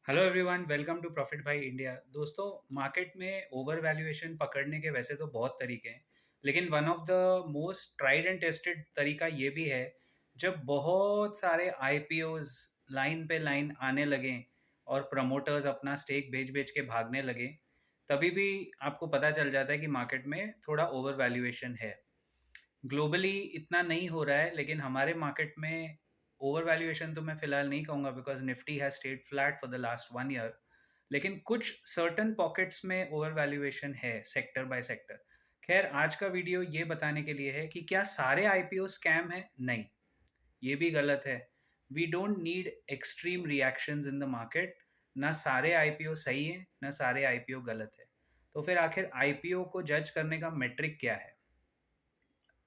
Hello everyone, welcome to profit भाई India. दोस्तों, market में ओवर वैल्यूएशन पकड़ने के वैसे तो बहुत तरीके हैं, लेकिन one of the most tried and tested तरीका ये भी है। जब बहुत सारे आईपीओज लाइन पे लाइन आने लगें और प्रमोटर्स अपना स्टेक बेच बेच के भागने लगें, तभी भी आपको पता चल जाता है कि मार्केट में थोड़ा ओवर वैल्यूएशन है। ग्लोबली इतना नहीं हो रहा है, लेकिन हमारे मार्केट में ओवर वैल्यूएशन तो मैं फिलहाल नहीं कहूँगा, because Nifty has stayed flat for the last 1 year. लेकिन कुछ सर्टन पॉकेट्स में ओवर वैल्यूएशन है, सेक्टर बाय सेक्टर। खैर, आज का वीडियो ये बताने के लिए है कि क्या सारे आईपीओ स्कैम है? नहीं, ये भी गलत है। We don't need extreme reactions in the market. ना सारे आईपीओ सही है, ना सारे आईपीओ गलत है। तो फिर आखिर आईपीओ को जज करने का मेट्रिक क्या है?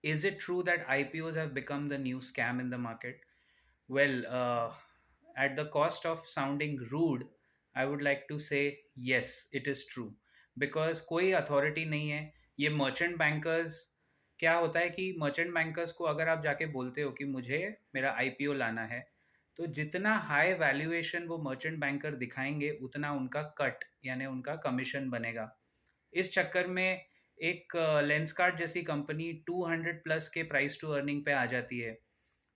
Is it true that IPOs have become the new scam in the market? Well, at the cost of sounding rude, I would like to say yes, it is true. Because कोई authority नहीं है। ये merchant bankers, क्या होता है कि merchant bankers को अगर आप जाके बोलते हो कि मुझे मेरा आईपीओ लाना है, तो जितना हाई वैल्यूएशन वो मर्चेंट बैंकर दिखाएंगे, उतना उनका कट यानी उनका कमीशन बनेगा। इस चक्कर में एक लेंसकार्ट जैसी कंपनी 200 प्लस के प्राइस टू अर्निंग पे आ जाती है।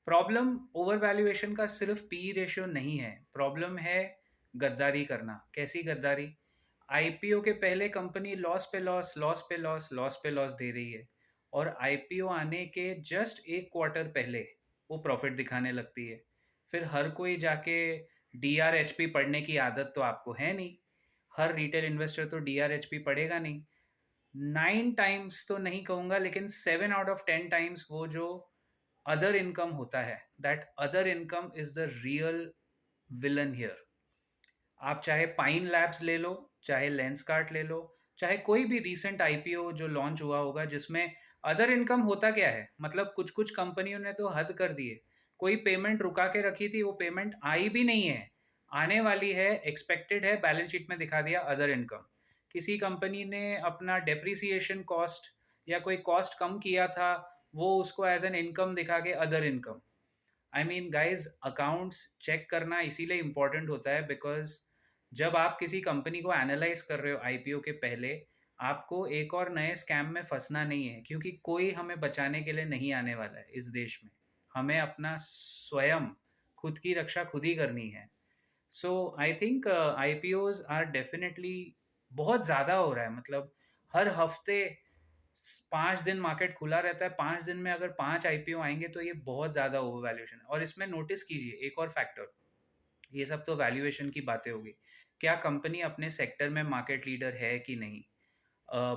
प्रॉब्लम ओवर वैल्यूएशन का सिर्फ पी रेशियो नहीं है, प्रॉब्लम है गद्दारी करना। कैसी गद्दारी? आईपीओ के पहले कंपनी लॉस पे लॉस, लॉस पे लॉस, लॉस पे लॉस दे रही है, और आईपीओ आने के जस्ट एक क्वार्टर पहले वो प्रॉफिट दिखाने लगती है। फिर हर कोई जाके डीआरएचपी पढ़ने की आदत तो आपको है नहीं। हर रिटेल इन्वेस्टर तो डीआरएचपी पढ़ेगा नहीं। 9 टाइम्स तो नहीं कहूंगा, लेकिन 7 आउट ऑफ 10 टाइम्स वो जो अदर इनकम होता है, that other income is the real villain here. आप चाहे पाइन लैब्स ले लो, चाहे लेंसकार्ट ले लो, चाहे कोई भी रीसेंट आईपीओ जो लॉन्च हुआ होगा जिसमें अदर इनकम होता क्या है, मतलब कुछ कुछ कंपनियों ने तो हद कर दी है। कोई पेमेंट रुका के रखी थी, वो पेमेंट आई भी नहीं है, आने वाली है, एक्सपेक्टेड है, बैलेंस शीट में दिखा दिया अदर इनकम। किसी कंपनी ने अपना डेप्रिसिएशन कॉस्ट या कोई कॉस्ट कम किया था, वो उसको एज एन इनकम दिखा के other income. I mean guys, accounts check करना इसीलिए इम्पोर्टेंट होता है, बिकॉज जब आप किसी कंपनी को एनालाइज कर रहे हो आईपीओ के पहले, आपको एक और नए स्कैम में फंसना नहीं है, क्योंकि कोई हमें बचाने के लिए नहीं आने वाला है इस देश में। हमें अपना स्वयं खुद की रक्षा खुद ही करनी है। So I think IPOs are definitely बहुत ज़्यादा हो रहा है। मतलब हर हफ्ते 5 दिन मार्केट खुला रहता है, 5 दिन में अगर 5 आईपीओ आएंगे तो ये बहुत ज़्यादा ओवर वैल्यूएशन है। और इसमें नोटिस कीजिए एक और फैक्टर। ये सब तो वैल्यूएशन की बातें होगी, क्या कंपनी अपने सेक्टर में मार्केट लीडर है कि नहीं?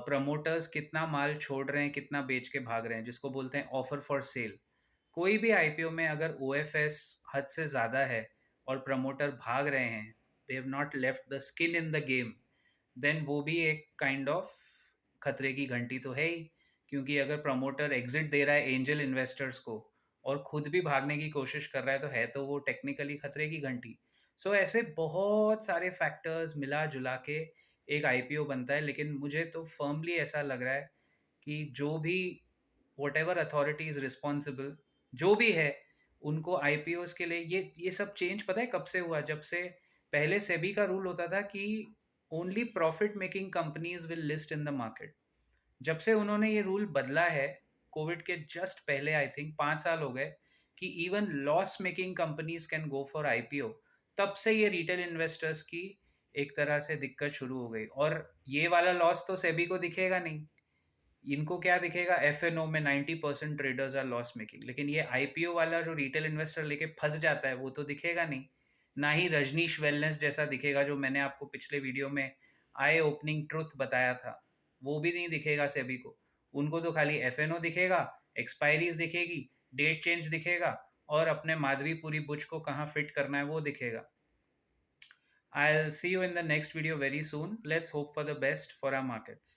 प्रमोटर्स कितना माल छोड़ रहे हैं, कितना बेच के भाग रहे हैं, जिसको बोलते हैं ऑफर फॉर सेल। कोई भी आईपीओ में अगर ओएफएस हद से ज़्यादा है और प्रमोटर भाग रहे हैं, they have not left the skin in the game, then वो भी एक काइंड ऑफ खतरे की घंटी तो है ही। क्योंकि अगर प्रमोटर एग्जिट दे रहा है एंजल इन्वेस्टर्स को और खुद भी भागने की कोशिश कर रहा है तो वो टेक्निकली खतरे की घंटी। सो ऐसे बहुत सारे फैक्टर्स मिला जुला के एक आईपीओ बनता है। लेकिन मुझे तो फर्मली ऐसा लग रहा है कि जो भी what ever authority is responsible, जो भी है, उनको आईपीओस के लिए ये सब चेंज पता है कब से हुआ? जब से पहले सेबी का रूल होता था कि only profit making companies will list in the market. जब से उन्होंने ये रूल बदला है, कोविड के जस्ट पहले, आई थिंक 5 साल हो गए, कि even loss making companies can go for IPO. तब से ये रिटेल इन्वेस्टर्स की एक तरह से दिक्कत शुरू हो गई। और ये वाला लॉस तो सेबी को दिखेगा नहीं। इनको क्या दिखेगा? एफएनओ में 90% ट्रेडर्स आर लॉस मेकिंग, लेकिन ये आईपीओ वाला जो रिटेल इन्वेस्टर लेके फंस जाता है, वो तो दिखेगा नहीं। ना ही रजनीश वेलनेस जैसा दिखेगा, जो मैंने आपको पिछले वीडियो में आई ओपनिंग ट्रुथ बताया था, वो भी नहीं दिखेगा सेबी को। उनको तो खाली एफएनओ दिखेगा, एक्सपायरीज दिखेगी, डेट चेंज दिखेगा, और अपने माधवीपुरी बुच को कहाँ फिट करना है वो दिखेगा। I'll see you in the next video very soon. Let's hope for the best for our markets.